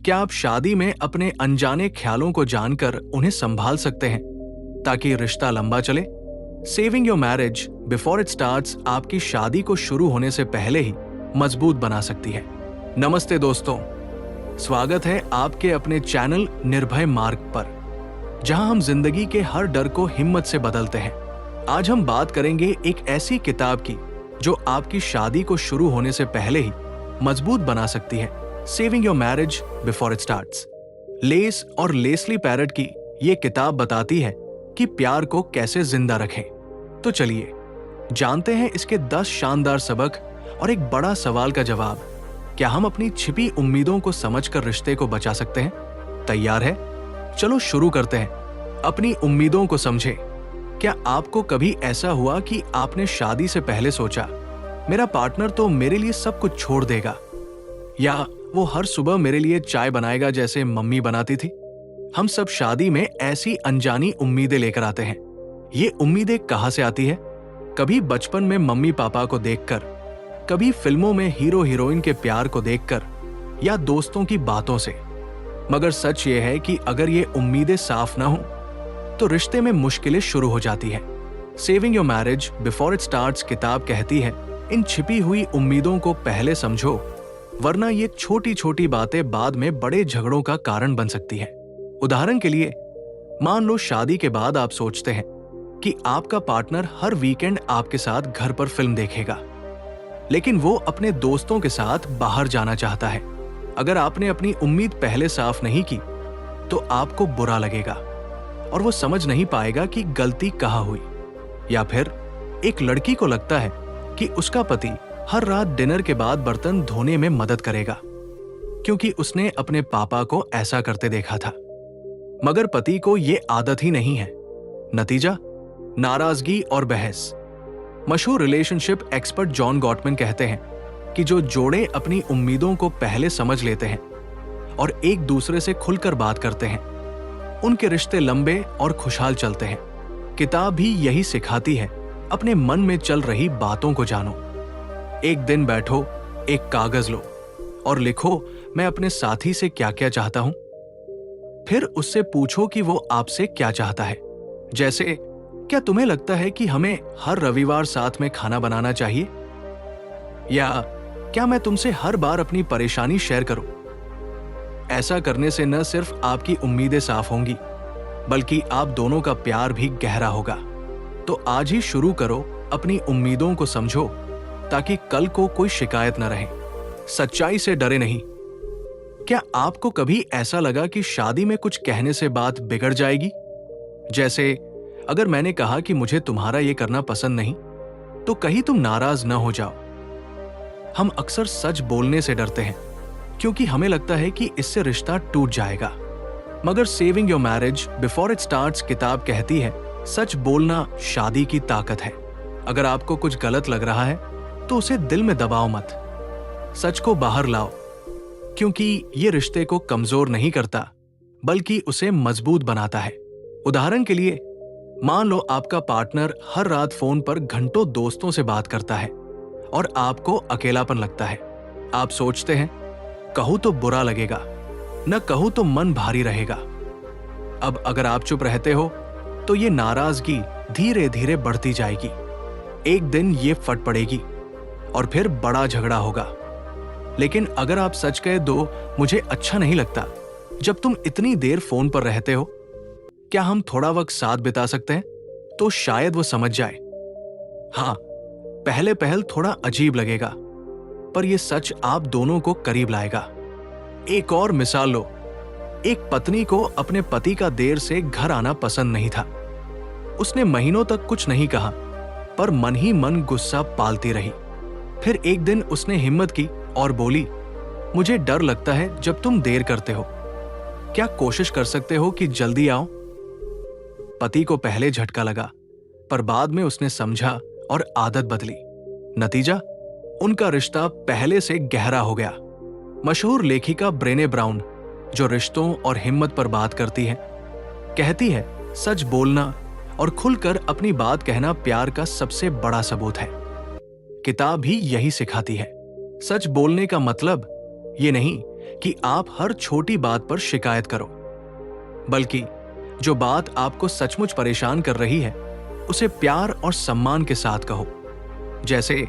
क्या आप शादी में अपने अनजाने ख्यालों को जानकर उन्हें संभाल सकते हैं ताकि रिश्ता लंबा चले? Saving your marriage before it starts आपकी शादी को शुरू होने से पहले ही मजबूत बना सकती है। नमस्ते दोस्तों, स्वागत है आपके अपने चैनल निर्भय मार्ग पर, जहां हम जिंदगी के हर डर को हिम्मत से बदलते हैं। आज हम बात करेंगे एक ऐसी किताब की जो आपकी शादी को शुरू होने से पहले ही मजबूत बना सकती है। Saving your marriage before it starts. Less और लेस्ली पैरेट की ये किताब बताती है कि प्यार को कैसे जिंदा रखें। तो चलिए जानते हैं इसके 10 शानदार सबक और एक बड़ा सवाल का जवाब। क्या हम अपनी छिपी उम्मीदों को समझकर रिश्ते को बचा सकते हैं? तैयार है? चलो शुरू करते हैं। अपनी उम्मीदों को समझें। क्या आपको कभी ऐसा हुआ कि आपने शादी से पहले सोचा, मेरा पार्टनर तो मेरे लिए सब कुछ छोड़ देगा, या वो हर सुबह मेरे लिए चाय बनाएगा जैसे मम्मी बनाती थी? हम सब शादी में ऐसी अनजानी उम्मीदें लेकर आते हैं। ये उम्मीदें कहां से आती है? कभी बचपन में मम्मी पापा को देखकर, कभी फिल्मों में हीरो हीरोइन के प्यार को देखकर, या दोस्तों की बातों से। मगर सच ये है कि अगर ये उम्मीदें साफ ना हो तो रिश्ते में मुश्किलें शुरू हो जाती है। Saving your marriage before it starts किताब कहती है, इन छिपी हुई उम्मीदों को पहले समझो, वरना ये छोटी छोटी बातें बाद में बड़े झगड़ों का कारण बन सकती हैं। उदाहरण के लिए, मान लो शादी के बाद आप सोचते हैं कि आपका पार्टनर हर वीकेंड आपके साथ घर पर फिल्म देखेगा, लेकिन वो अपने दोस्तों के साथ बाहर जाना चाहता है। अगर आपने अपनी उम्मीद पहले साफ नहीं की तो आपको बुरा लगेगा और वो समझ नहीं पाएगा कि गलती कहाँ हुई। या फिर एक लड़की को लगता है कि उसका पति हर रात डिनर के बाद बर्तन धोने में मदद करेगा, क्योंकि उसने अपने पापा को ऐसा करते देखा था। मगर पति को ये आदत ही नहीं है। नतीजा, नाराजगी और बहस। मशहूर रिलेशनशिप एक्सपर्ट जॉन गॉटमैन कहते हैं कि जो जोड़े अपनी उम्मीदों को पहले समझ लेते हैं और एक दूसरे से खुलकर बात करते हैं, उनके रिश्ते लंबे और खुशहाल चलते हैं। किताब भी यही सिखाती है, अपने मन में चल रही बातों को जानो। एक दिन बैठो, एक कागज लो और लिखो, मैं अपने साथी से क्या क्या चाहता हूं। फिर उससे पूछो कि वो आपसे क्या चाहता है। जैसे, क्या तुम्हें लगता है कि हमें हर रविवार साथ में खाना बनाना चाहिए? या क्या मैं तुमसे हर बार अपनी परेशानी शेयर करूं? ऐसा करने से न सिर्फ आपकी उम्मीदें साफ होंगी, बल्कि आप दोनों का प्यार भी गहरा होगा। तो आज ही शुरू करो, अपनी उम्मीदों को समझो, ताकि कल को कोई शिकायत न रहे। सच्चाई से डरे नहीं। क्या आपको कभी ऐसा लगा कि शादी में कुछ कहने से बात बिगड़ जाएगी? जैसे, अगर मैंने कहा कि मुझे तुम्हारा ये करना पसंद नहीं, तो कहीं तुम नाराज न हो जाओ। हम अक्सर सच बोलने से डरते हैं, क्योंकि हमें लगता है कि इससे रिश्ता टूट जाएगा। मगर saving your marriage before it starts किताब कहती है, सच बोलना शादी की ताकत है। अगर आपको कुछ गलत लग रहा है तो उसे दिल में दबाओ मत। सच को बाहर लाओ, क्योंकि ये रिश्ते को कमजोर नहीं करता, बल्कि उसे मजबूत बनाता है। उदाहरण के लिए, मान लो आपका पार्टनर हर रात फोन पर घंटों दोस्तों से बात करता है और आपको अकेलापन लगता है। आप सोचते हैं, कहूं तो बुरा लगेगा, न कहूं तो मन भारी रहेगा। अब अगर आप चुप रहते हो तो ये नाराजगी धीरे धीरे बढ़ती जाएगी। एक दिन ये फट पड़ेगी और फिर बड़ा झगड़ा होगा। लेकिन अगर आप सच कह दो, मुझे अच्छा नहीं लगता जब तुम इतनी देर फोन पर रहते हो, क्या हम थोड़ा वक्त साथ बिता सकते हैं? तो शायद वो समझ जाए। हाँ, पहले पहल थोड़ा अजीब लगेगा, पर यह सच आप दोनों को करीब लाएगा। एक और मिसाल लो। एक पत्नी को अपने पति का देर से घर आना पसंद नहीं था। उसने महीनों तक कुछ नहीं कहा, पर मन ही मन गुस्सा पालती रही। फिर एक दिन उसने हिम्मत की और बोली, मुझे डर लगता है जब तुम देर करते हो, क्या कोशिश कर सकते हो कि जल्दी आओ? पति को पहले झटका लगा, पर बाद में उसने समझा और आदत बदली। नतीजा, उनका रिश्ता पहले से गहरा हो गया। मशहूर लेखिका ब्रेने ब्राउन, जो रिश्तों और हिम्मत पर बात करती है, कहती है, सच बोलना और खुलकर अपनी बात कहना प्यार का सबसे बड़ा सबूत है। किताब भी यही सिखाती है। सच बोलने का मतलब ये नहीं कि आप हर छोटी बात पर शिकायत करो, बल्कि जो बात आपको सचमुच परेशान कर रही है उसे प्यार और सम्मान के साथ कहो। जैसे,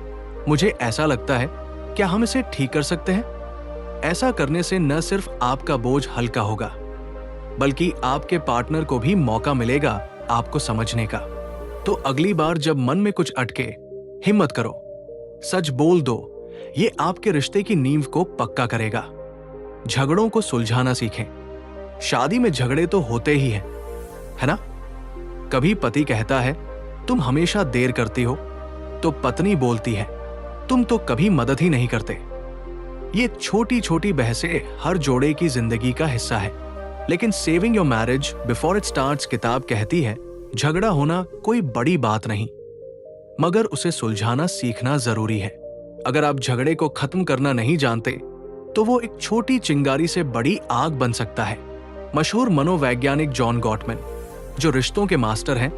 मुझे ऐसा लगता है, क्या हम इसे ठीक कर सकते हैं? ऐसा करने से न सिर्फ आपका बोझ हल्का होगा, बल्कि आपके पार्टनर को भी मौका मिलेगा आपको समझने का। तो अगली बार जब मन में कुछ अटके, हिम्मत करो, सच बोल दो। ये आपके रिश्ते की नींव को पक्का करेगा। झगड़ों को सुलझाना सीखें। शादी में झगड़े तो होते ही हैं, है ना? कभी पति कहता है, तुम हमेशा देर करती हो, तो पत्नी बोलती है, तुम तो कभी मदद ही नहीं करते। ये छोटी छोटी बहसें हर जोड़े की जिंदगी का हिस्सा है। लेकिन saving your marriage before it starts किताब कहती है, झगड़ा होना कोई बड़ी बात नहीं, मगर उसे सुलझाना सीखना जरूरी है। अगर आप झगड़े को खत्म करना नहीं जानते, तो वो एक छोटी चिंगारी से बड़ी आग बन सकता है। मशहूर मनोवैज्ञानिक जॉन गॉटमैन, जो रिश्तों के मास्टर हैं,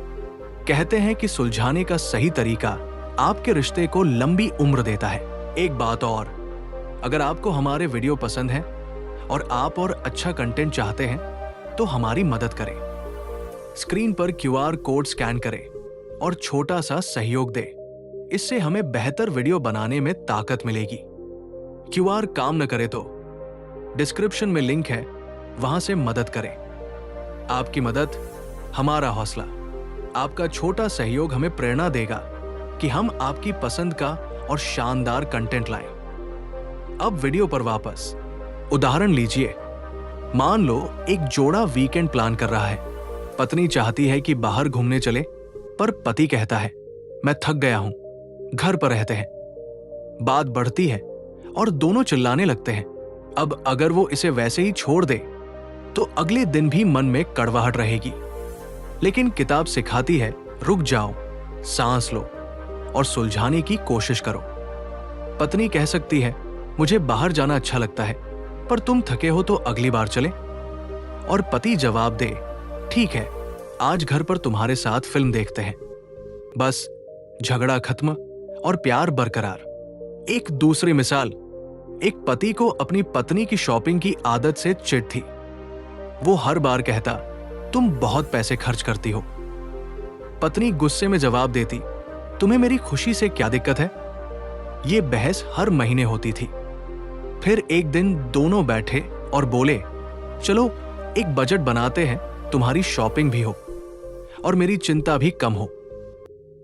कहते हैं कि सुलझाने का सही तरीका आपके रिश्ते को लंबी उम्र देता है। एक बात और, अगर आपको हमारे वीडियो पसंद है और आप और अच्छा कंटेंट चाहते हैं, तो हमारी मदद करें। स्क्रीन पर QR कोड स्कैन करें और छोटा सा सहयोग दें। इससे हमें बेहतर वीडियो बनाने में ताकत मिलेगी। QR काम न करे तो डिस्क्रिप्शन में लिंक है, वहां से मदद करें। आपकी मदद हमारा हौसला। आपका छोटा सहयोग हमें प्रेरणा देगा कि हम आपकी पसंद का और शानदार कंटेंट लाएं। अब वीडियो पर वापस। उदाहरण लीजिए, मान लो एक जोड़ा वीकेंड प्लान कर रहा है। पत्नी चाहती है कि बाहर घूमने चले, पर पति कहता है, मैं थक गया हूं, घर पर रहते हैं। बात बढ़ती है और दोनों चिल्लाने लगते हैं। अब अगर वो इसे वैसे ही छोड़ दे, तो अगले दिन भी मन में कड़वाहट रहेगी। लेकिन किताब सिखाती है, रुक जाओ, सांस लो और सुलझाने की कोशिश करो। पत्नी कह सकती है, मुझे बाहर जाना अच्छा लगता है, पर तुम थके हो तो अगली बार चले। और पति जवाब दे, ठीक है, आज घर पर तुम्हारे साथ फिल्म देखते हैं। बस झगड़ा खत्म और प्यार बरकरार। एक दूसरी मिसाल, एक पति को अपनी पत्नी की शॉपिंग की आदत से चिढ़ थी। वो हर बार कहता, तुम बहुत पैसे खर्च करती हो। पत्नी गुस्से में जवाब देती, तुम्हें मेरी खुशी से क्या दिक्कत है? ये बहस हर महीने होती थी। फिर एक दिन दोनों बैठे और बोले, चलो एक बजट बनाते हैं, तुम्हारी शॉपिंग भी हो और मेरी चिंता भी कम हो।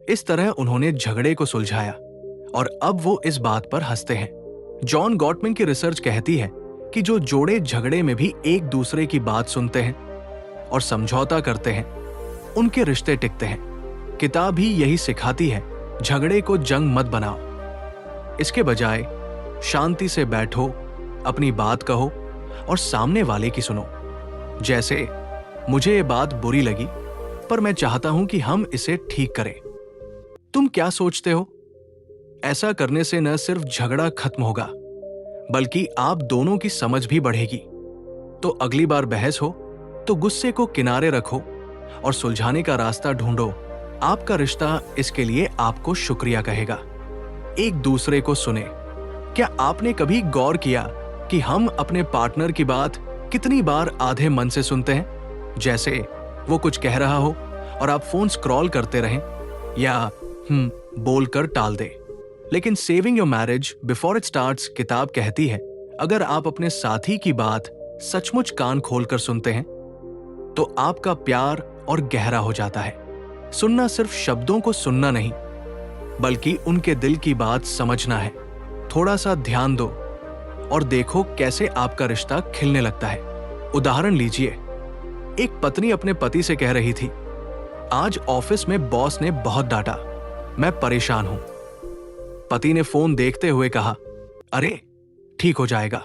इस तरह उन्होंने झगड़े को सुलझाया और अब वो इस बात पर हंसते हैं। जॉन गॉटमैन की रिसर्च कहती है कि जो जोड़े झगड़े में भी एक दूसरे की बात सुनते हैं और समझौता करते हैं, उनके रिश्ते टिकते हैं। किताब भी यही सिखाती है, झगड़े को जंग मत बनाओ। इसके बजाय शांति से बैठो, अपनी बात कहो और सामने वाले की सुनो। जैसे, मुझे ये बात बुरी लगी, पर मैं चाहता हूं कि हम इसे ठीक करें। तुम क्या सोचते हो? ऐसा करने से न सिर्फ झगड़ा खत्म होगा, बल्कि आप दोनों की समझ भी बढ़ेगी। तो अगली बार बहस हो तो गुस्से को किनारे रखो और सुलझाने का रास्ता ढूंढो। आपका रिश्ता इसके लिए आपको शुक्रिया कहेगा। एक दूसरे को सुने। क्या आपने कभी गौर किया कि हम अपने पार्टनर की बात कितनी बार आधे मन से सुनते हैं? जैसे वो कुछ कह रहा हो और आप फोन स्क्रॉल करते रहें या बोलकर टाल दे। लेकिन saving your marriage before it starts किताब कहती है, अगर आप अपने साथी की बात सचमुच कान खोलकर सुनते हैं, तो आपका प्यार और गहरा हो जाता है। सुनना सिर्फ शब्दों को सुनना नहीं, बल्कि उनके दिल की बात समझना है। थोड़ा सा ध्यान दो और देखो कैसे आपका रिश्ता खिलने लगता है। उदाहरण लीजिए, एक पत्नी अपने पति से कह रही थी, आज ऑफिस में बॉस ने बहुत डांटा, मैं परेशान हूं। पति ने फोन देखते हुए कहा, अरे ठीक हो जाएगा।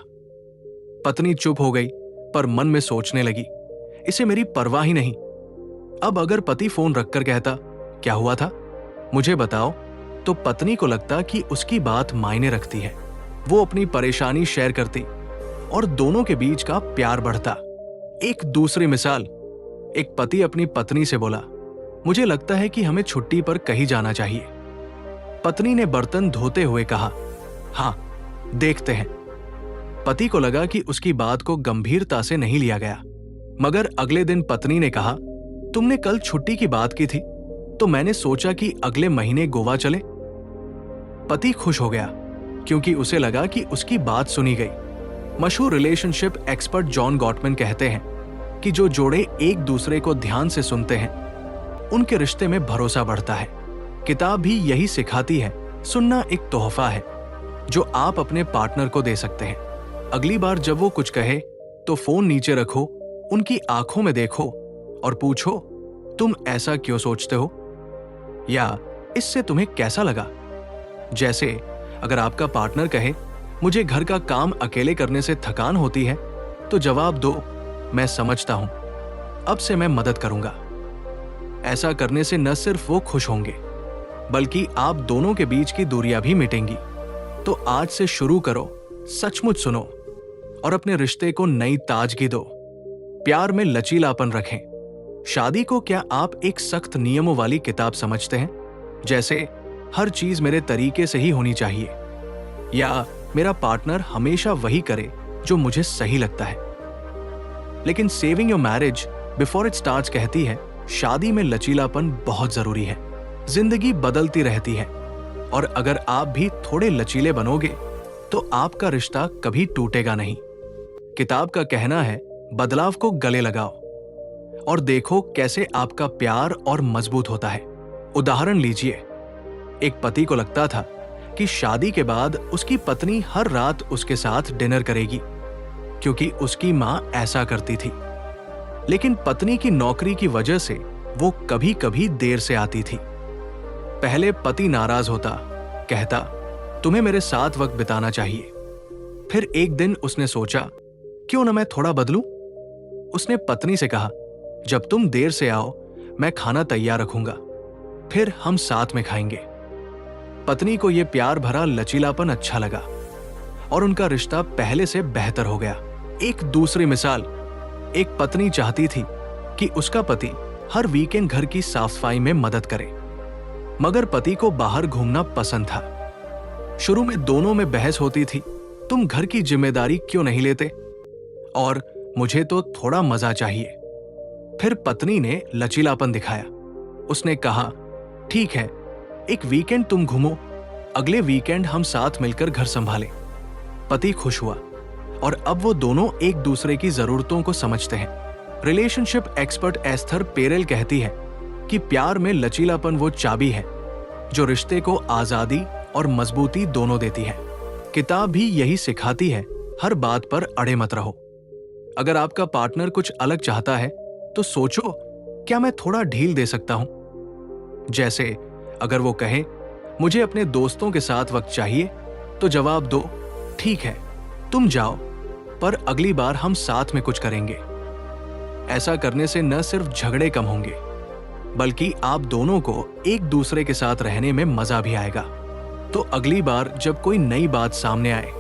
पत्नी चुप हो गई, पर मन में सोचने लगी, इसे मेरी परवाह ही नहीं। अब अगर पति फोन रखकर कहता, क्या हुआ था, मुझे बताओ, तो पत्नी को लगता कि उसकी बात मायने रखती है। वो अपनी परेशानी शेयर करती और दोनों के बीच का प्यार बढ़ता। एक दूसरी मिसाल, एक पति अपनी पत्नी से बोला, मुझे लगता है कि हमें छुट्टी पर कहीं जाना चाहिए। पत्नी ने बर्तन धोते हुए कहा, हाँ देखते हैं। पति को लगा कि उसकी बात को गंभीरता से नहीं लिया गया, मगर अगले दिन पत्नी ने कहा, तुमने कल छुट्टी की बात की थी, तो मैंने सोचा कि अगले महीने गोवा चले। पति खुश हो गया क्योंकि उसे लगा कि उसकी बात सुनी गई। मशहूर रिलेशनशिप एक्सपर्ट जॉन गॉटमैन कहते हैं कि जो जोड़े एक दूसरे को ध्यान से सुनते हैं, उनके रिश्ते में भरोसा बढ़ता है। किताब भी यही सिखाती है, सुनना एक तोहफा है जो आप अपने पार्टनर को दे सकते हैं। अगली बार जब वो कुछ कहे तो फोन नीचे रखो, उनकी आंखों में देखो और पूछो, तुम ऐसा क्यों सोचते हो, या इससे तुम्हें कैसा लगा। जैसे अगर आपका पार्टनर कहे, मुझे घर का काम अकेले करने से थकान होती है, तो जवाब दो, मैं समझता हूं, अब से मैं मदद करूंगा। ऐसा करने से न सिर्फ वो खुश होंगे, बल्कि आप दोनों के बीच की दूरियां भी मिटेंगी। तो आज से शुरू करो, सचमुच सुनो और अपने रिश्ते को नई ताजगी दो। प्यार में लचीलापन रखें। शादी को क्या आप एक सख्त नियमों वाली किताब समझते हैं, जैसे हर चीज मेरे तरीके से ही होनी चाहिए, या मेरा पार्टनर हमेशा वही करे जो मुझे सही लगता है। लेकिन saving your marriage before it starts कहती है, शादी में लचीलापन बहुत जरूरी है। जिंदगी बदलती रहती है और अगर आप भी थोड़े लचीले बनोगे तो आपका रिश्ता कभी टूटेगा नहीं। किताब का कहना है, बदलाव को गले लगाओ और देखो कैसे आपका प्यार और मजबूत होता है। उदाहरण लीजिए, एक पति को लगता था कि शादी के बाद उसकी पत्नी हर रात उसके साथ डिनर करेगी क्योंकि उसकी मां ऐसा करती थी। लेकिन पत्नी की नौकरी की वजह से वो कभी कभी देर से आती थी। पहले पति नाराज होता, कहता, तुम्हें मेरे साथ वक्त बिताना चाहिए। फिर एक दिन उसने सोचा, क्यों न मैं थोड़ा बदलूं। उसने पत्नी से कहा, जब तुम देर से आओ मैं खाना तैयार रखूंगा, फिर हम साथ में खाएंगे। पत्नी को यह प्यार भरा लचीलापन अच्छा लगा और उनका रिश्ता पहले से बेहतर हो गया। एक दूसरी मिसाल, एक पत्नी चाहती थी कि उसका पति हर वीकेंड घर की साफ सफाई में मदद करे, मगर पति को बाहर घूमना पसंद था। शुरू में दोनों में बहस होती थी, तुम घर की जिम्मेदारी क्यों नहीं लेते, और मुझे तो थोड़ा मजा चाहिए। फिर पत्नी ने लचीलापन दिखाया। उसने कहा, ठीक है, एक वीकेंड तुम घूमो, अगले वीकेंड हम साथ मिलकर घर संभालें। पति खुश हुआ और अब वो दोनों एक दूसरे की जरूरतों को समझते हैं। रिलेशनशिप एक्सपर्ट एस्थर पेरेल कहती है कि प्यार में लचीलापन वो चाबी है जो रिश्ते को आजादी और मजबूती दोनों देती है। किताब भी यही सिखाती है, हर बात पर अड़े मत रहो। अगर आपका पार्टनर कुछ अलग चाहता है तो सोचो, क्या मैं थोड़ा ढील दे सकता हूं। जैसे अगर वो कहे, मुझे अपने दोस्तों के साथ वक्त चाहिए, तो जवाब दो, ठीक है, तुम जाओ, पर अगली बार हम साथ में कुछ करेंगे। ऐसा करने से न सिर्फ झगड़े कम होंगे, बल्कि आप दोनों को एक दूसरे के साथ रहने में मजा भी आएगा। तो अगली बार जब कोई नई बात सामने आए,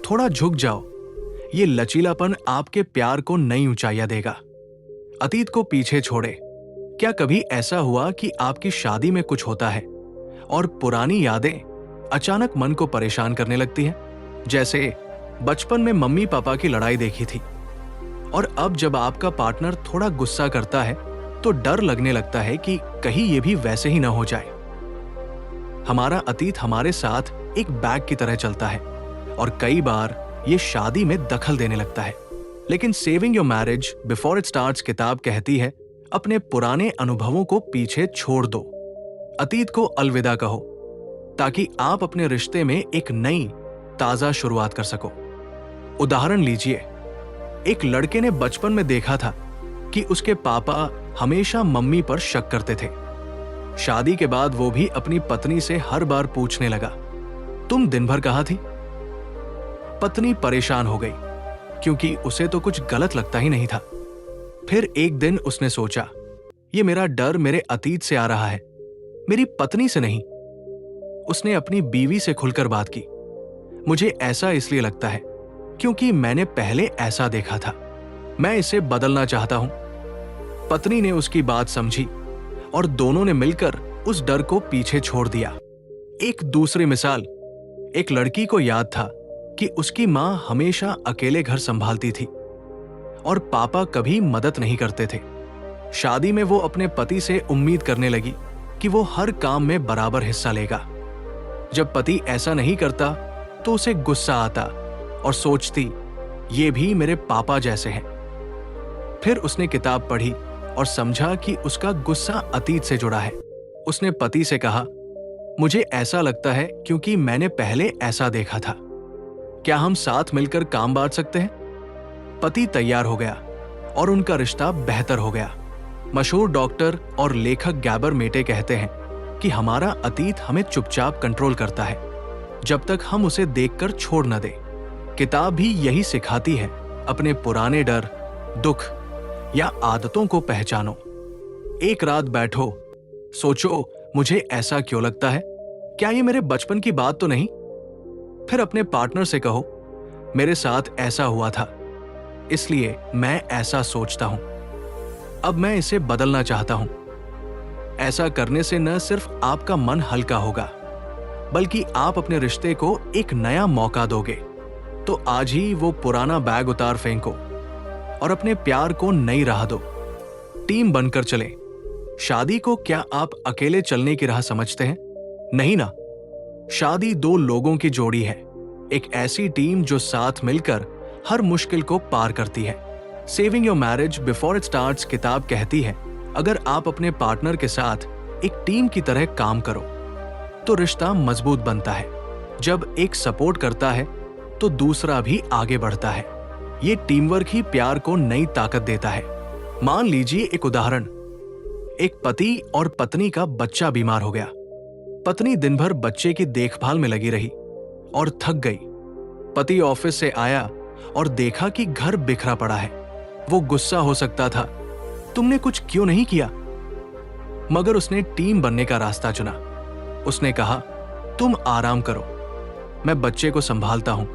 थोड़ा झुक जाओ। ये लचीलापन आपके प्यार को नई ऊंचाइयां देगा। अतीत को पीछे छोड़े। क्या कभी ऐसा हुआ कि आपकी शादी में कुछ होता है और पुरानी यादें अचानक मन को परेशान करने लगती हैं? जैसे बचपन में मम्मी पापा की लड़ाई देखी थी और अब जब आपका पार्टनर थोड़ा गुस्सा करता है तो डर लगने लगता है कि कहीं ये भी वैसे ही ना हो जाए। हमारा अतीत हमारे साथ एक बैग की तरह चलता है और कई बार ये शादी में दखल देने लगता है। लेकिन saving your marriage before it starts किताब कहती है, अपने पुराने अनुभवों को पीछे छोड़ दो, अतीत को अलविदा कहो, ताकि आप अपने रिश्ते में एक नई ताजा शुरुआत कर सको। उदाहरण लीजिए, एक लड़के ने बचपन में देखा था कि उसके पापा हमेशा मम्मी पर शक करते थे। शादी के बाद वो भी अपनी पत्नी से हर बार पूछने लगा, तुम दिन भर कहां थी? पत्नी परेशान हो गई क्योंकि उसे तो कुछ गलत लगता ही नहीं था। फिर एक दिन उसने सोचा, ये मेरा डर मेरे अतीत से आ रहा है, मेरी पत्नी से नहीं। उसने अपनी बीवी से खुलकर बात की, मुझे ऐसा इसलिए लगता है क्योंकि मैंने पहले ऐसा देखा था, मैं इसे बदलना चाहता हूं। पत्नी ने उसकी बात समझी और दोनों ने मिलकर उस डर को पीछे छोड़ दिया। एक दूसरी मिसाल, एक लड़की को याद था कि कि उसकी मां हमेशा अकेले घर संभालती थी और पापा कभी मदद नहीं करते थे। शादी में वो अपने पति से उम्मीद करने लगी कि वो हर काम में बराबर हिस्सा लेगा। जब पति ऐसा नहीं करता तो उसे गुस्सा आता और सोचती, ये भी मेरे पापा जैसे हैं। फिर उसने किताब पढ़ी और समझा कि उसका गुस्सा अतीत से जुड़ा है। उसने पति से कहा, मुझे ऐसा लगता है क्योंकि मैंने पहले ऐसा देखा था। क्या हम साथ मिलकर काम बांट सकते हैं? पति तैयार हो गया और उनका रिश्ता बेहतर हो गया। मशहूर डॉक्टर और लेखक गैबर मेटे कहते हैं कि हमारा अतीत हमें चुपचाप कंट्रोल करता है जब तक हम उसे देखकर छोड़ न दें। किताब भी यही सिखाती है, अपने पुराने डर, दुख या आदतों को पहचानो। एक रात बैठो, सोचो, मुझे ऐसा क्यों लगता है? क्या ये मेरे बचपन की बात तो नहीं? फिर अपने पार्टनर से कहो, मेरे साथ ऐसा हुआ था, इसलिए मैं ऐसा सोचता हूं। अब मैं इसे बदलना चाहता हूं। ऐसा करने से न सिर्फ आपका मन हल्का होगा, बल्कि आप अपने रिश्ते को एक नया मौका दोगे। तो आज ही वो पुराना बैग उतार फेंको और अपने प्यार को नई राह दो। टीम बनकर चलें। शादी को क्या आप अकेले चलने की राह समझते हैं? नहीं ना। शादी दो लोगों की जोड़ी है, एक ऐसी टीम जो साथ मिलकर हर मुश्किल को पार करती है। Saving your marriage before it starts किताब कहती है, अगर आप अपने पार्टनर के साथ एक टीम की तरह काम करो तो रिश्ता मजबूत बनता है। जब एक सपोर्ट करता है तो दूसरा भी आगे बढ़ता है। ये टीम वर्क ही प्यार को नई ताकत देता है। मान लीजिए एक उदाहरण, एक पति और पत्नी का बच्चा बीमार हो गया। पत्नी दिन भर बच्चे की देखभाल में लगी रही और थक गई। पति ऑफिस से आया और देखा कि घर बिखरा पड़ा है। वो गुस्सा हो सकता था, तुमने कुछ क्यों नहीं किया? मगर उसने टीम बनने का रास्ता चुना। उसने कहा, तुम आराम करो, मैं बच्चे को संभालता हूं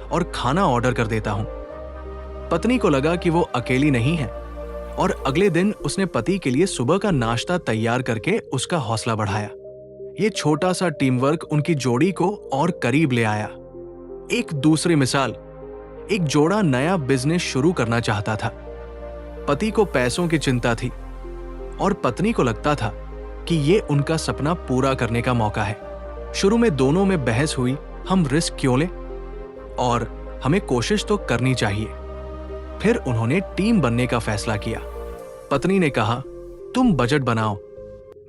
और खाना ऑर्डर कर देता हूं। पत्नी को लगा कि वो अकेली नहीं है और अगले दिन उसने पति के लिए सुबह का नाश्ता तैयार करके उसका हौसला बढ़ाया। ये छोटा सा टीम वर्क उनकी जोड़ी को और करीब ले आया। एक दूसरी मिसाल, एक जोड़ा नया बिजनेस शुरू करना चाहता था। पति को पैसों की चिंता थी और पत्नी को लगता था कि ये उनका सपना पूरा करने का मौका है। शुरू में दोनों में बहस हुई, हम रिस्क क्यों लें और हमें कोशिश तो करनी चाहिए। फिर उन्होंने टीम बनने का फैसला किया। पत्नी ने कहा, तुम बजट बनाओ,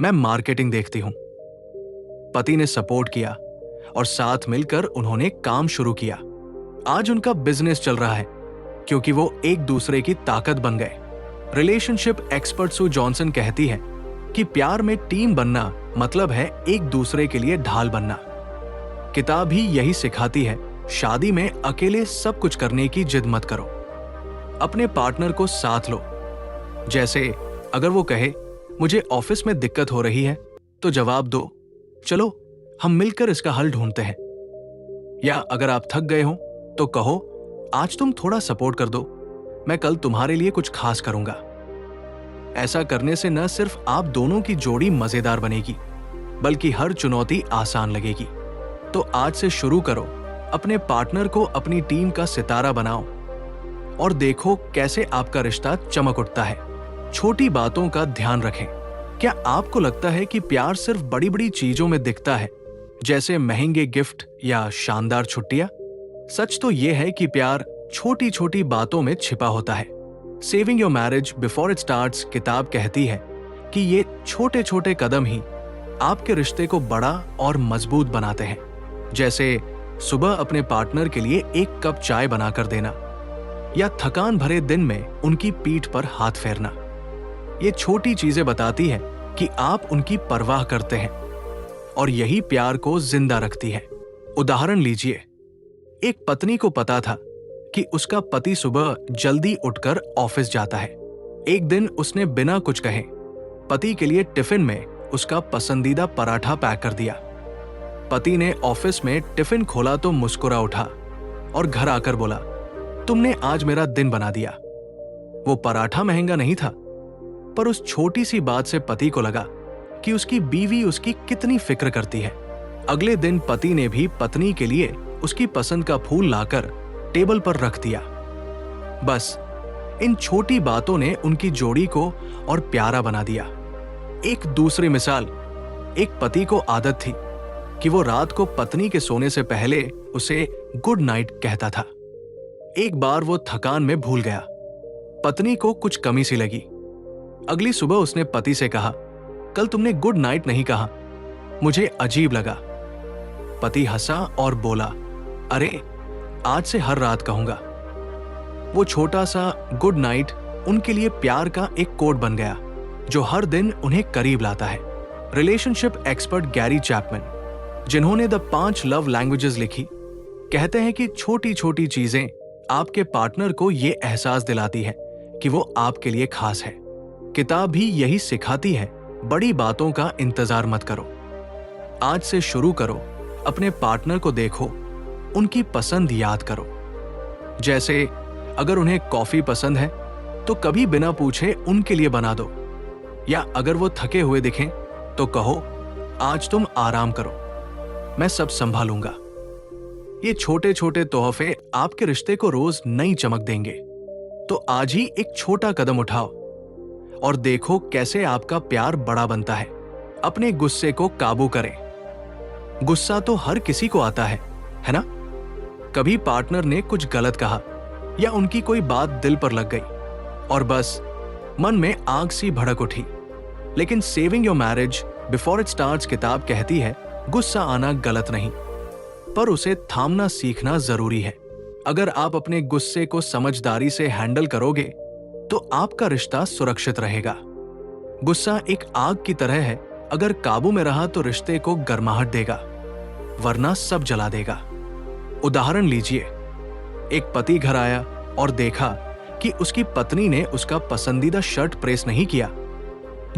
मैं मार्केटिंग देखती हूं। पति ने सपोर्ट किया और साथ मिलकर उन्होंने काम शुरू किया। आज उनका बिजनेस चल रहा है क्योंकि वो एक दूसरे की ताकत बन गए। रिलेशनशिप एक्सपर्ट सू जॉनसन कहती है कि प्यार में टीम बनना मतलब है एक दूसरे के लिए ढाल बनना। किताब ही यही सिखाती है, शादी में अकेले सब कुछ करने की जिद मत करो। अपने पार्टनर को साथ लो। जैसे अगर वो कहे, मुझे ऑफिस में दिक्कत हो रही है, तो जवाब दो, चलो हम मिलकर इसका हल ढूंढते हैं। या अगर आप थक गए हो तो कहो, आज तुम थोड़ा सपोर्ट कर दो, मैं कल तुम्हारे लिए कुछ खास करूंगा। ऐसा करने से न सिर्फ आप दोनों की जोड़ी मजेदार बनेगी, बल्कि हर चुनौती आसान लगेगी। तो आज से शुरू करो, अपने पार्टनर को अपनी टीम का सितारा बनाओ और देखो कैसे आपका रिश्ता चमक उठता है। छोटी बातों का ध्यान रखें। क्या आपको लगता है कि प्यार सिर्फ बड़ी बड़ी चीजों में दिखता है, जैसे महंगे गिफ्ट या शानदार छुट्टियां? सच तो यह है कि प्यार छोटी छोटी बातों में छिपा होता है। Saving your marriage before it starts किताब कहती है कि ये छोटे छोटे कदम ही आपके रिश्ते को बड़ा और मजबूत बनाते हैं। जैसे सुबह अपने पार्टनर के लिए एक कप चाय बनाकर देना या थकान भरे दिन में उनकी पीठ पर हाथ फेरना। ये छोटी चीजें बताती है कि आप उनकी परवाह करते हैं और यही प्यार को जिंदा रखती है। उदाहरण लीजिए, एक पत्नी को पता था कि उसका पति सुबह जल्दी उठकर ऑफिस जाता है। एक दिन उसने बिना कुछ कहे पति के लिए टिफिन में उसका पसंदीदा पराठा पैक कर दिया। पति ने ऑफिस में टिफिन खोला तो मुस्कुरा उठा और घर आकर बोला, तुमने आज मेरा दिन बना दिया। वो पराठा महंगा नहीं था, पर उस छोटी सी बात से पति को लगा कि उसकी बीवी उसकी कितनी फिक्र करती है। अगले दिन पति ने भी पत्नी के लिए उसकी पसंद का फूल लाकर टेबल पर रख दिया। बस इन छोटी बातों ने उनकी जोड़ी को और प्यारा बना दिया। एक दूसरी मिसाल, एक पति को आदत थी कि वो रात को पत्नी के सोने से पहले उसे गुड नाइट कहता था। एक बार वो थकान में भूल गया। पत्नी को कुछ कमी सी लगी। अगली सुबह उसने पति से कहा, कल तुमने गुड नाइट नहीं कहा, मुझे अजीब लगा। पति हंसा और बोला, अरे आज से हर रात कहूंगा। वो छोटा सा गुड नाइट उनके लिए प्यार का एक कोड बन गया जो हर दिन उन्हें करीब लाता है। रिलेशनशिप एक्सपर्ट गैरी चैपमैन, जिन्होंने द 5 लव लैंग्वेजेस लिखी, कहते हैं कि छोटी छोटी चीजें आपके पार्टनर को यह एहसास दिलाती है कि वो आपके लिए खास है। किताब भी यही सिखाती है, बड़ी बातों का इंतजार मत करो। आज से शुरू करो, अपने पार्टनर को देखो, उनकी पसंद याद करो। जैसे अगर उन्हें कॉफी पसंद है तो कभी बिना पूछे उनके लिए बना दो, या अगर वो थके हुए दिखें तो कहो, आज तुम आराम करो, मैं सब संभालूंगा। ये छोटे छोटे तोहफे आपके रिश्ते को रोज नई चमक देंगे। तो आज ही एक छोटा कदम उठाओ और देखो कैसे आपका प्यार बड़ा बनता है। अपने गुस्से को काबू करें। गुस्सा तो हर किसी को आता है ना? कभी पार्टनर ने कुछ गलत कहा या उनकी कोई बात दिल पर लग गई और बस मन में आग सी भड़क उठी। लेकिन saving your marriage before it starts किताब कहती है, गुस्सा आना गलत नहीं, पर उसे थामना सीखना जरूरी है। अगर आप अपने गुस्से को समझदारी से हैंडल करोगे तो आपका रिश्ता सुरक्षित रहेगा। गुस्सा एक आग की तरह है, अगर काबू में रहा तो रिश्ते को गर्माहट देगा, वरना सब जला देगा। उदाहरण लीजिए, एक पति घर आया और देखा कि उसकी पत्नी ने उसका पसंदीदा शर्ट प्रेस नहीं किया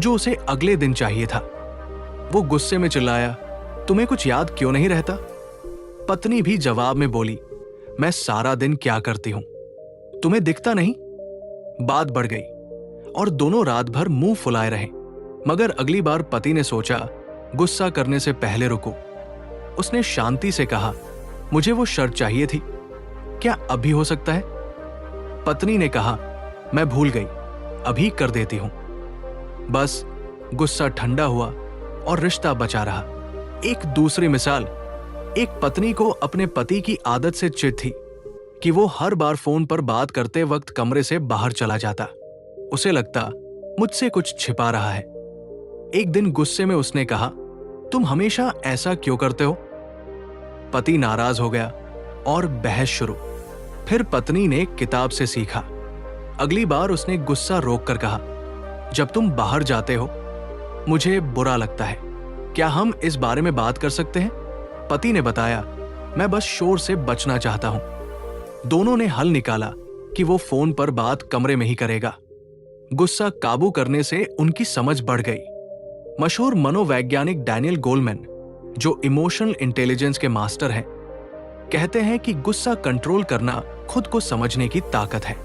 जो उसे अगले दिन चाहिए था। वो गुस्से में चिल्लाया, तुम्हें कुछ याद क्यों नहीं रहता? पत्नी भी जवाब में बोली, मैं सारा दिन क्या करती हूं, तुम्हें दिखता नहीं? बात बढ़ गई और दोनों रात भर मुंह फुलाए रहे। मगर अगली बार पति ने सोचा, गुस्सा करने से पहले रुको। उसने शांति से कहा, मुझे वो शर्ट चाहिए थी, क्या अभी हो सकता है? पत्नी ने कहा, मैं भूल गई, अभी कर देती हूं। बस गुस्सा ठंडा हुआ और रिश्ता बचा रहा। एक दूसरी मिसाल, एक पत्नी को अपने पति की आदत से चिढ़ थी कि वो हर बार फोन पर बात करते वक्त कमरे से बाहर चला जाता। उसे लगता मुझसे कुछ छिपा रहा है। एक दिन गुस्से में उसने कहा, तुम हमेशा ऐसा क्यों करते हो? पति नाराज हो गया और बहस शुरू। फिर पत्नी ने किताब से सीखा। अगली बार उसने गुस्सा रोककर कहा, जब तुम बाहर जाते हो मुझे बुरा लगता है, क्या हम इस बारे में बात कर सकते हैं? पति ने बताया, मैं बस शोर से बचना चाहता हूं। दोनों ने हल निकाला कि वो फोन पर बात कमरे में ही करेगा। गुस्सा काबू करने से उनकी समझ बढ़ गई। मशहूर मनोवैज्ञानिक डैनियल गोलमैन, जो इमोशनल इंटेलिजेंस के मास्टर हैं, कहते हैं कि गुस्सा कंट्रोल करना खुद को समझने की ताकत है।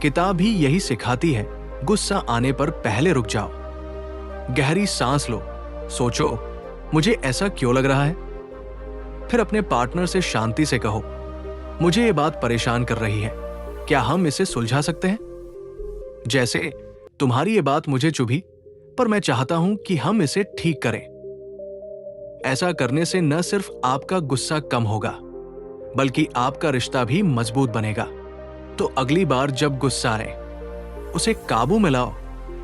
किताब भी यही सिखाती है, गुस्सा आने पर पहले रुक जाओ, गहरी सांस लो, सोचो मुझे ऐसा क्यों लग रहा है। फिर अपने पार्टनर से शांति से कहो, मुझे ये बात परेशान कर रही है, क्या हम इसे सुलझा सकते हैं? जैसे तुम्हारी ये बात मुझे चुभी, पर मैं चाहता हूं कि हम इसे ठीक करें। ऐसा करने से न सिर्फ आपका गुस्सा कम होगा, बल्कि आपका रिश्ता भी मजबूत बनेगा। तो अगली बार जब गुस्सा आए, उसे काबू में लाओ।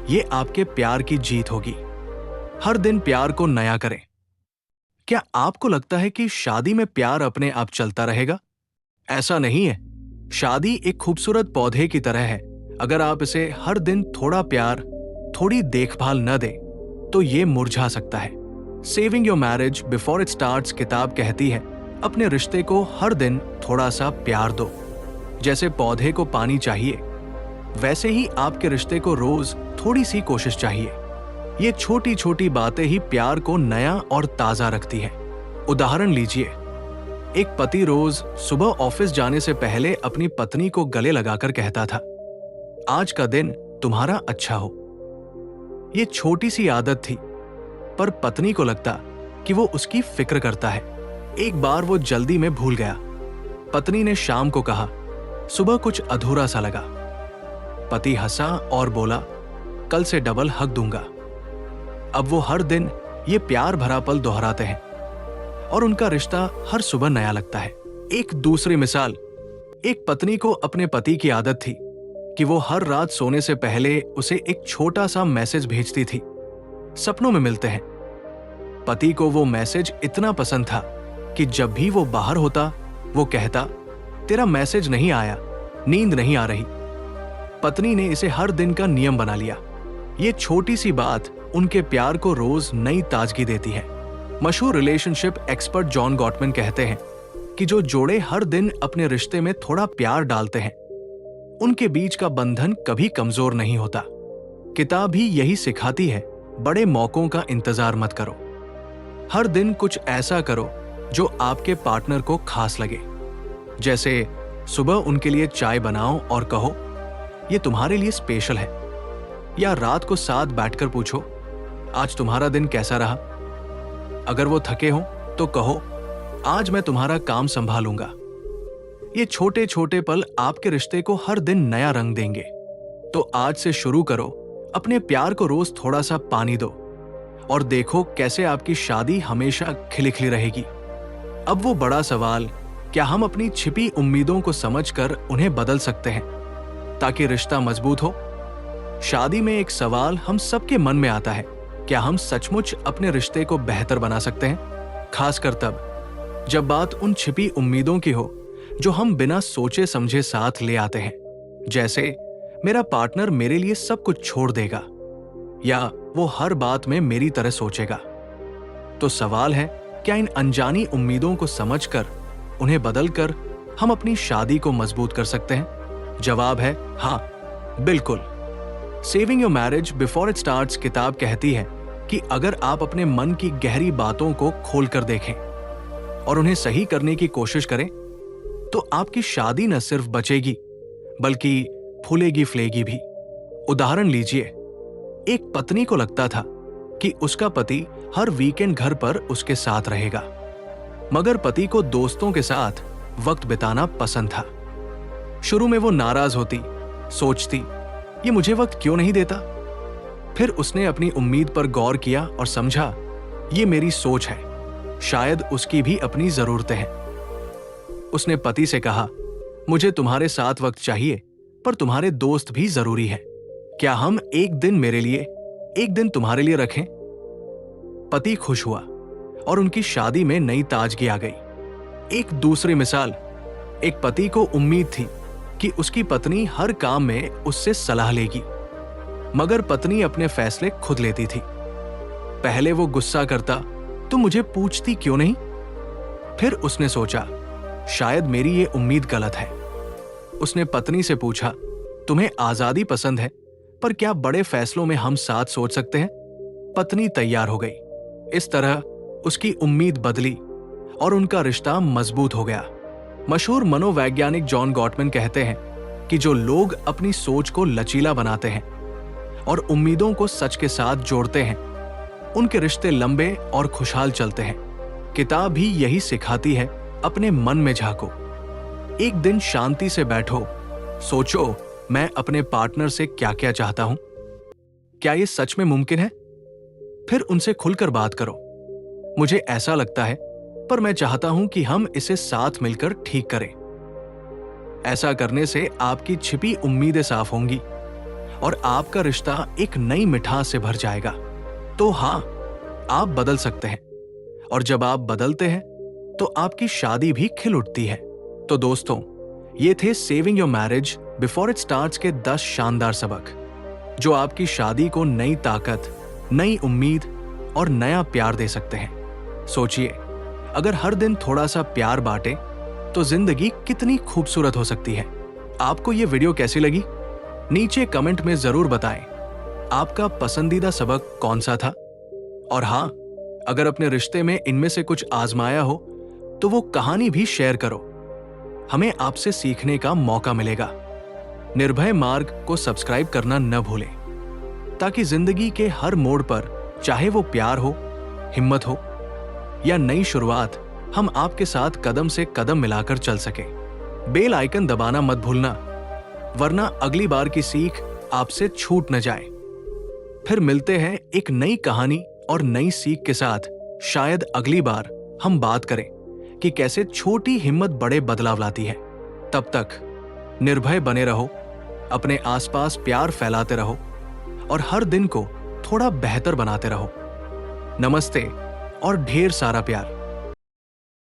ये आपके प्यार की जीत होगी। हर दिन प्यार को नया करें। क्या आपको लगता है कि शादी में प्यार अपने आप चलता रहेगा? ऐसा नहीं है। शादी एक खूबसूरत पौधे की तरह है। अगर आप इसे हर दिन थोड़ा प्यार, थोड़ी देखभाल न दें, तो ये मुरझा सकता है। Saving your marriage before it starts किताब कहती है, अपने रिश्ते को हर दिन थोड़ा सा प्यार दो। जैसे पौधे को पानी चाहिए, वैसे ही आपके रिश्ते को रोज थोड़ी सी कोशिश चाहिए। ये छोटी छोटी बातें ही प्यार को नया और ताजा रखती है। उदाहरण लीजिए, एक पति रोज सुबह ऑफिस जाने से पहले अपनी पत्नी को गले लगाकर कहता था, आज का दिन तुम्हारा अच्छा हो। ये छोटी सी आदत थी, पर पत्नी को लगता कि वो उसकी फिक्र करता है। एक बार वो जल्दी में भूल गया पत्नी ने शाम को कहा, सुबह कुछ अधूरा सा लगा। पति हंसा और बोला, कल से डबल हक दूंगा। अब वो हर दिन ये प्यार भरा पल दोहराते हैं और उनका रिश्ता हर सुबह नया लगता है। एक दूसरी मिसाल, एक पत्नी को अपने पति की आदत थी कि वो हर रात सोने से पहले उसे एक छोटा सा मैसेज भेजती थी। सपनों में मिलते हैं। पति को वो मैसेज इतना पसंद था कि जब भी वो बाहर होता वो कहता, तेरा मैसेज नहीं आया, नींद नहीं आ रही। पत्नी ने इसे हर दिन का नियम बना लिया। ये छोटी सी बात उनके प्यार को रोज नई ताजगी देती है। मशहूर रिलेशनशिप एक्सपर्ट जॉन गॉटमैन कहते हैं कि जो जोड़े हर दिन अपने रिश्ते में थोड़ा प्यार डालते हैं, उनके बीच का बंधन कभी कमजोर नहीं होता। किताब भी यही सिखाती है, बड़े मौकों का इंतजार मत करो। हर दिन कुछ ऐसा करो जो आपके पार्टनर को खास लगे। जैसे सुबह उनके लिए चाय बनाओ और कहो, ये तुम्हारे लिए स्पेशल है। या रात को साथ बैठकर पूछो, आज तुम्हारा दिन कैसा रहा। अगर वो थके हो तो कहो, आज मैं तुम्हारा काम संभालूंगा। ये छोटे छोटे पल आपके रिश्ते को हर दिन नया रंग देंगे। तो आज से शुरू करो, अपने प्यार को रोज थोड़ा सा पानी दो और देखो कैसे आपकी शादी हमेशा खिली खिली रहेगी। अब वो बड़ा सवाल, क्या हम अपनी छिपी उम्मीदों को समझकर उन्हें बदल सकते हैं ताकि रिश्ता मजबूत हो? शादी में एक सवाल हम सबके मन में आता है, क्या हम सचमुच अपने रिश्ते को बेहतर बना सकते हैं? खासकर तब जब बात उन छिपी उम्मीदों की हो जो हम बिना सोचे समझे साथ ले आते हैं। जैसे, मेरा पार्टनर मेरे लिए सब कुछ छोड़ देगा, या वो हर बात में मेरी तरह सोचेगा। तो सवाल है, क्या इन अनजानी उम्मीदों को समझकर उन्हें बदलकर हम अपनी शादी को मजबूत कर सकते हैं? जवाब है हाँ, बिल्कुल। Saving your marriage before it starts किताब कहती है कि अगर आप अपने मन की गहरी बातों को खोलकर देखें और उन्हें सही करने की कोशिश करें, तो आपकी शादी न सिर्फ बचेगी बल्कि फूलेगी फलेगी भी। उदाहरण लीजिए, एक पत्नी को लगता था कि उसका पति हर वीकेंड घर पर उसके साथ रहेगा, मगर पति को दोस्तों के साथ वक्त बिताना पसंद था। शुरू में वो नाराज होती, सोचती, ये मुझे वक्त क्यों नहीं देता। फिर उसने अपनी उम्मीद पर गौर किया और समझा, ये मेरी सोच है, शायद उसकी भी अपनी जरूरतें हैं। उसने पति से कहा, मुझे तुम्हारे साथ वक्त चाहिए, पर तुम्हारे दोस्त भी जरूरी है। क्या हम एक दिन मेरे लिए, एक दिन तुम्हारे लिए रखें? पति खुश हुआ और उनकी शादी में नई ताजगी आ गई। एक दूसरी मिसाल, एक पति को उम्मीद थी कि उसकी पत्नी हर काम में उससे सलाह लेगी, मगर पत्नी अपने फैसले खुद लेती थी। पहले वो गुस्सा करता, तुम मुझे पूछती क्यों नहीं? फिर उसने सोचा, शायद मेरी ये उम्मीद गलत है। उसने पत्नी से पूछा, तुम्हें आजादी पसंद है, पर क्या बड़े फैसलों में हम साथ सोच सकते हैं? पत्नी तैयार हो गई। इस तरह उसकी उम्मीद बदली और उनका रिश्ता मजबूत हो गया। मशहूर मनोवैज्ञानिक जॉन गॉटमैन कहते हैं कि जो लोग अपनी सोच को लचीला बनाते हैं और उम्मीदों को सच के साथ जोड़ते हैं, उनके रिश्ते लंबे और खुशहाल चलते हैं। किताब भी यही सिखाती है, अपने मन में झांको। एक दिन शांति से बैठो, सोचो, मैं अपने पार्टनर से क्या क्या चाहता हूं, क्या ये सच में मुमकिन है? फिर उनसे खुलकर बात करो, मुझे ऐसा लगता है, पर मैं चाहता हूं कि हम इसे साथ मिलकर ठीक करें। ऐसा करने से आपकी छिपी उम्मीदें साफ होंगी और आपका रिश्ता एक नई मिठास से भर जाएगा। तो हाँ, आप बदल सकते हैं, और जब आप बदलते हैं तो आपकी शादी भी खिल उठती है। तो दोस्तों, ये थे saving your marriage before it starts के 10 शानदार सबक, जो आपकी शादी को नई ताकत, नई उम्मीद और नया प्यार दे सकते हैं। सोचिए, अगर हर दिन थोड़ा सा प्यार बांटे तो जिंदगी कितनी खूबसूरत हो सकती है। आपको ये वीडियो कैसी लगी? नीचे कमेंट में जरूर बताएं। आपका पसंदीदा सबक कौन सा था? और हाँ, अगर अपने रिश्ते में इनमें से कुछ आजमाया हो तो वो कहानी भी शेयर करो। हमें आपसे सीखने का मौका मिलेगा। निर्भय मार्ग को सब्सक्राइब करना न भूलें, ताकि जिंदगी के हर मोड़ पर, चाहे वो प्यार हो, हिम्मत हो या नई शुरुआत, हम आपके साथ कदम से कदम मिलाकर चल सके। बेल आइकन दबाना मत भूलना, वरना अगली बार की सीख आपसे छूट न जाए। फिर मिलते हैं एक नई कहानी और नई सीख के साथ। शायद अगली बार हम बात करें कि कैसे छोटी हिम्मत बड़े बदलाव लाती है। तब तक निर्भय बने रहो, अपने आसपास प्यार फैलाते रहो और हर दिन को थोड़ा बेहतर बनाते रहो। नमस्ते और ढेर सारा प्यार।